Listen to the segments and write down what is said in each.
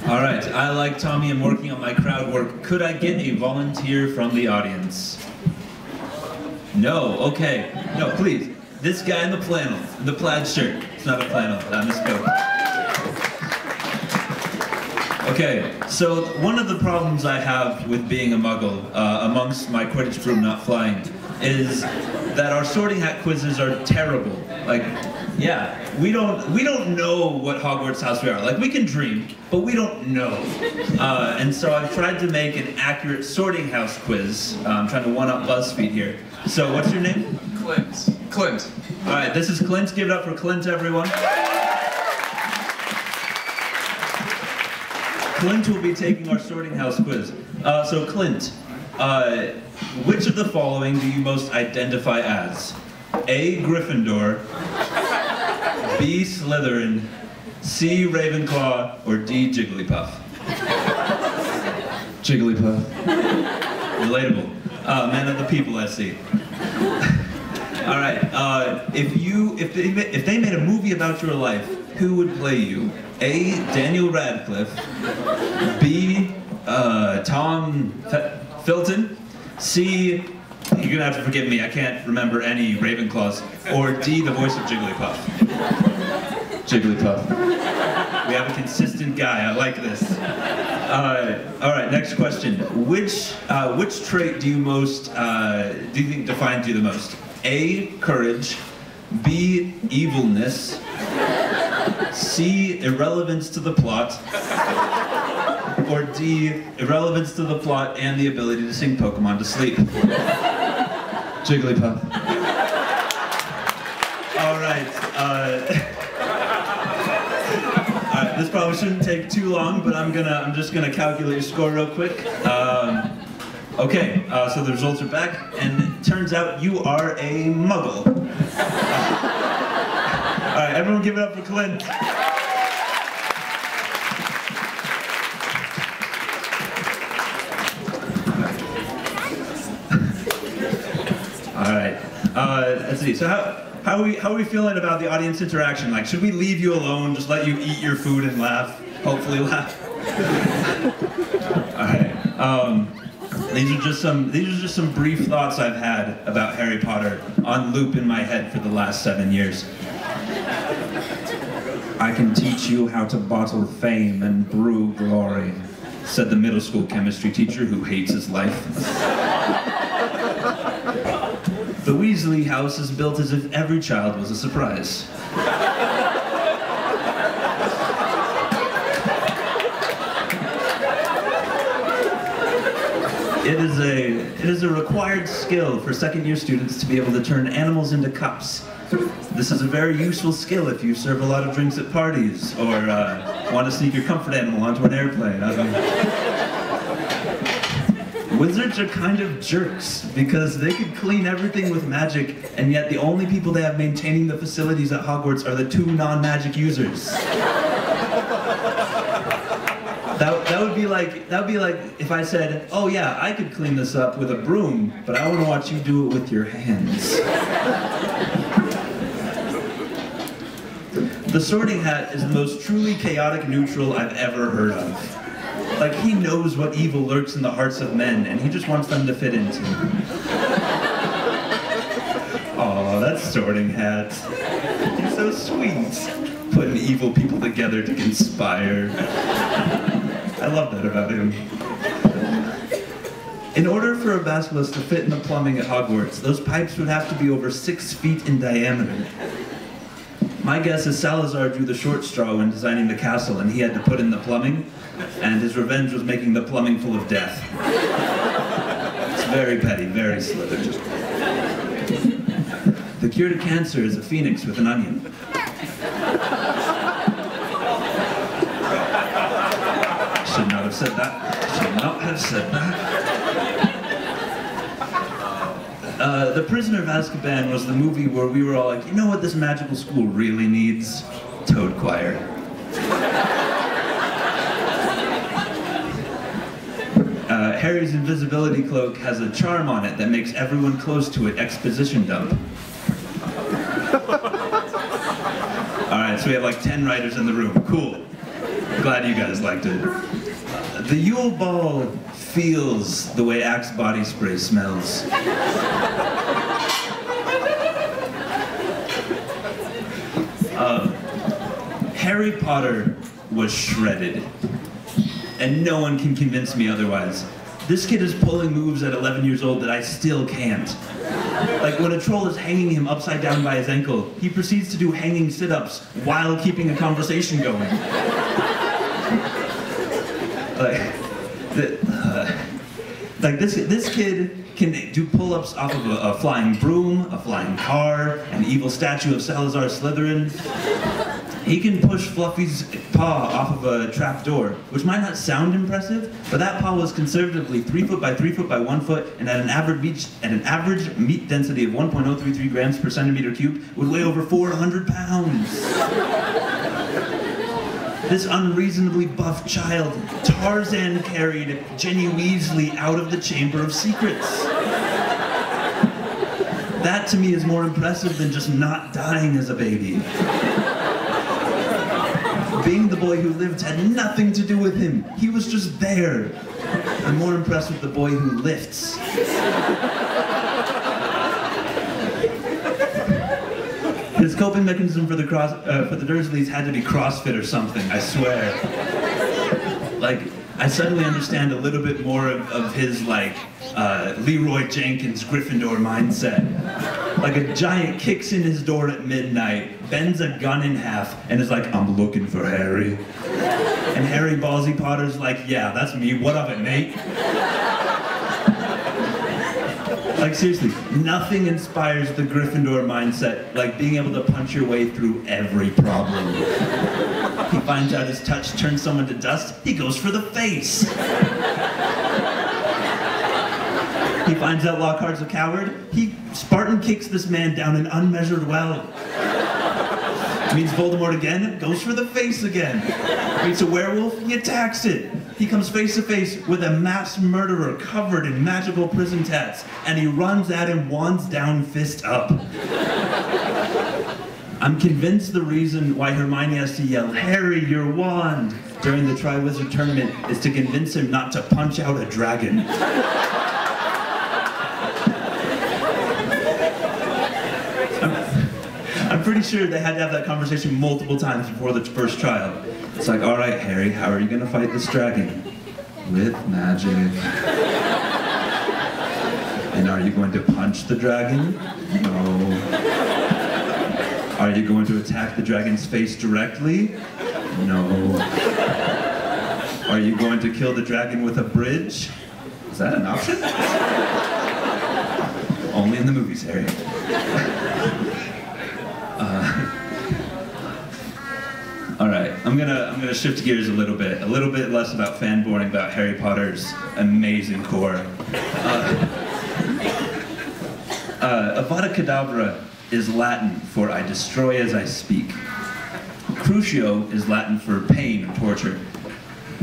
All right, I like Tommy. I'm working on my crowd work. Could I get a volunteer from the audience? No, okay. No, please. This guy in the flannel, the plaid shirt. It's not a flannel, I misspoke. Okay, so one of the problems I have with being a muggle, amongst my Quidditch broom not flying, is that our sorting hat quizzes are terrible. Like, yeah, we don't know what Hogwarts house we are. Like, we can dream, but we don't know. And so I've tried to make an accurate sorting house quiz. I'm trying to one-up BuzzFeed here. So, what's your name? Clint. Clint. All right, this is Clint. Give it up for Clint, everyone. Clint will be taking our sorting house quiz. So, Clint, which of the following do you most identify as? A, Gryffindor, B, Slytherin, C, Ravenclaw, or D, Jigglypuff? Jigglypuff. Relatable. Man of the people, I see. All right. If they made a movie about your life, who would play you? A, Daniel Radcliffe, B, Tom Felton, C, you're gonna have to forgive me, I can't remember any Ravenclaws, or D, the voice of Jigglypuff. Jigglypuff. We have a consistent guy, I like this. All right, next question. Which trait do you think defines you the most? A, courage, B, evilness, C, irrelevance to the plot, or D, irrelevance to the plot and the ability to sing Pokemon to sleep? Jigglypuff. All right. This probably shouldn't take too long, but I'm just gonna calculate your score real quick. Okay, so the results are back, and it turns out you are a muggle. All right, everyone give it up for Clint. All right, let's see, so how are we feeling about the audience interaction? Like, should we leave you alone, just let you eat your food and laugh? Hopefully laugh. All right, these are just some brief thoughts I've had about Harry Potter on loop in my head for the last 7 years. I can teach you how to bottle fame and brew glory, said the middle school chemistry teacher who hates his life. The Weasley house is built as if every child was a surprise. It is a required skill for second-year students to be able to turn animals into cups. This is a very useful skill if you serve a lot of drinks at parties, or want to sneak your comfort animal onto an airplane. I don't know. Wizards are kind of jerks, because they could clean everything with magic, and yet the only people they have maintaining the facilities at Hogwarts are the 2 non-magic users. That would be like if I said, oh yeah, I could clean this up with a broom, but I want to watch you do it with your hands. The Sorting Hat is the most truly chaotic neutral I've ever heard of. Like, he knows what evil lurks in the hearts of men, and he just wants them to fit into. Aw, that's Sorting Hat. You're so sweet. Putting evil people together to conspire. I love that about him. In order for a basilisk to fit in the plumbing at Hogwarts, those pipes would have to be over 6 feet in diameter. My guess is Salazar drew the short straw when designing the castle, and he had to put in the plumbing, and his revenge was making the plumbing full of death. It's very petty, very Slytherin. The cure to cancer is a phoenix with an onion. Should not have said that. Should not have said that. The Prisoner of Azkaban was the movie where we were all like, you know what this magical school really needs? Toad Choir. Harry's invisibility cloak has a charm on it that makes everyone close to it exposition dump. Alright, so we have like 10 writers in the room. Cool. glad you guys liked it. The Yule Ball feels the way Axe body spray smells. Harry Potter was shredded, and no one can convince me otherwise. This kid is pulling moves at 11 years old that I still can't. Like when a troll is hanging him upside down by his ankle, he proceeds to do hanging sit-ups while keeping a conversation going. This kid can do pull-ups off of a flying broom, a flying car, an evil statue of Salazar Slytherin. He can push Fluffy's paw off of a trap door, which might not sound impressive, but that paw was conservatively 3 foot by 3 foot by 1 foot, and at an average meat density of 1.033 grams per centimeter cubed, would weigh over 400 pounds. This unreasonably buff child, Tarzan carried Ginny Weasley out of the Chamber of Secrets. That to me is more impressive than just not dying as a baby. Being the boy who lived had nothing to do with him. He was just there. I'm more impressed with the boy who lifts. His coping mechanism for the Dursleys had to be CrossFit or something, I swear. Like, I suddenly understand a little bit more of his, Leroy Jenkins Gryffindor mindset. Like a giant kicks in his door at midnight, bends a gun in half, and is like, I'm looking for Harry. And Harry Ballsy Potter's like, yeah, that's me, what of it, mate? Like seriously, nothing inspires the Gryffindor mindset like being able to punch your way through every problem. He finds out his touch turns someone to dust, he goes for the face. He finds out Lockhart's a coward, he Spartan kicks this man down an unmeasured well. Meets Voldemort again, goes for the face again. Meets a werewolf, he attacks it. He comes face to face with a mass murderer covered in magical prison tats, and he runs at him, wands down, fist up. I'm convinced the reason why Hermione has to yell, Harry, your wand, during the Triwizard Tournament is to convince him not to punch out a dragon. I'm pretty sure they had to have that conversation multiple times before the first trial. It's like, all right, Harry, how are you going to fight this dragon? With magic. And are you going to punch the dragon? No. Are you going to attack the dragon's face directly? No. Are you going to kill the dragon with a bridge? Is that an option? Only in the movies, Harry. All right, I'm gonna shift gears a little bit less about fanboying about Harry Potter's amazing core. Avada Kedavra is Latin for I destroy as I speak. Crucio is Latin for pain or torture.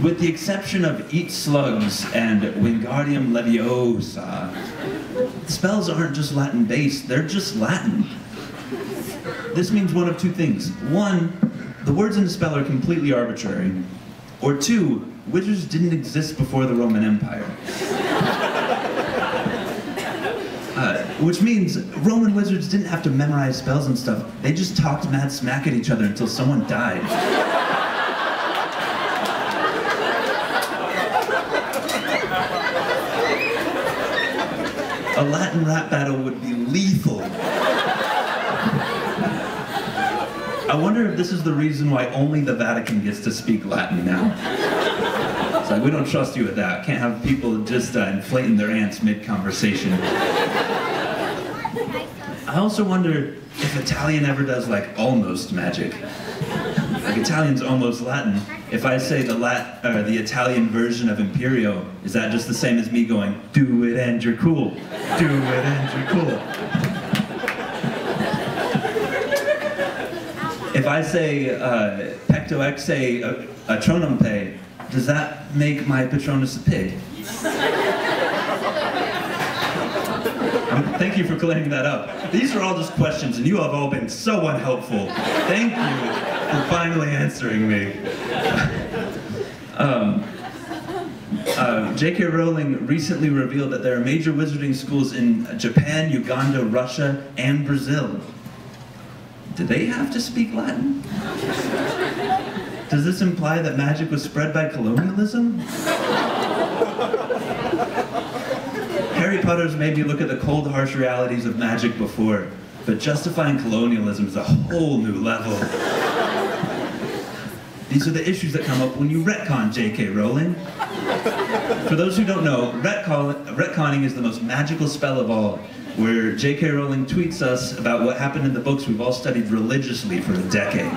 With the exception of eat slugs and Wingardium Leviosa, spells aren't just Latin based, they're just Latin. This means one of two things. One, the words in the spell are completely arbitrary. Or two, wizards didn't exist before the Roman Empire. Which means Roman wizards didn't have to memorize spells and stuff. They just talked mad smack at each other until someone died. A Latin rap battle would be lethal. I wonder if this is the reason why only the Vatican gets to speak Latin now. It's like, we don't trust you with that. Can't have people just inflating their ants mid-conversation. I also wonder if Italian ever does like almost magic. Like Italian's almost Latin. If I say the Italian version of Imperio, is that just the same as me going, do it and you're cool. Do it and you're cool. If I say pecto exe atronum pe, does that make my Patronus a pig? Thank you for clearing that up. These are all just questions, and you have all been so unhelpful. Thank you for finally answering me. J.K. Rowling recently revealed that there are major wizarding schools in Japan, Uganda, Russia, and Brazil. Do they have to speak Latin? Does this imply that magic was spread by colonialism? Harry Potter's made me look at the cold, harsh realities of magic before, but justifying colonialism is a whole new level. These are the issues that come up when you retcon J.K. Rowling. For those who don't know, retconning is the most magical spell of all, where J.K. Rowling tweets us about what happened in the books we've all studied religiously for a decade.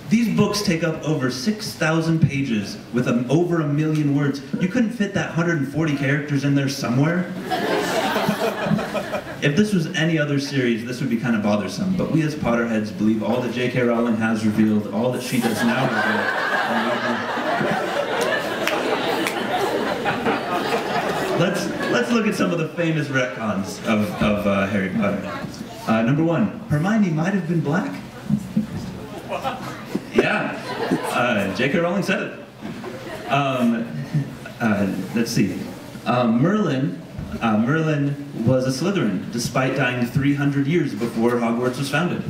These books take up over 6,000 pages with over 1 million words. You couldn't fit that 140 characters in there somewhere? If this was any other series, this would be kind of bothersome, but we as Potterheads believe all that J.K. Rowling has revealed, all that she does now reveal. Let's look at some of the famous retcons of Harry Potter. Number 1, Hermione might have been black. Yeah, J.K. Rowling said it. Let's see. Merlin was a Slytherin, despite dying 300 years before Hogwarts was founded.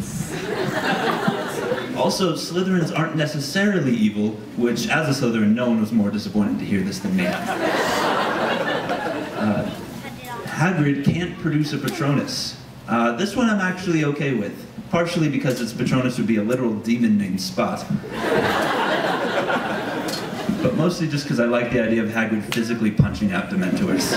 Also, Slytherins aren't necessarily evil, which, as a Slytherin, no one was more disappointed to hear this than me. Hagrid can't produce a Patronus. This one I'm actually okay with, partially because its Patronus would be a literal demon named Spot. But mostly just because I like the idea of Hagrid physically punching out Dementors.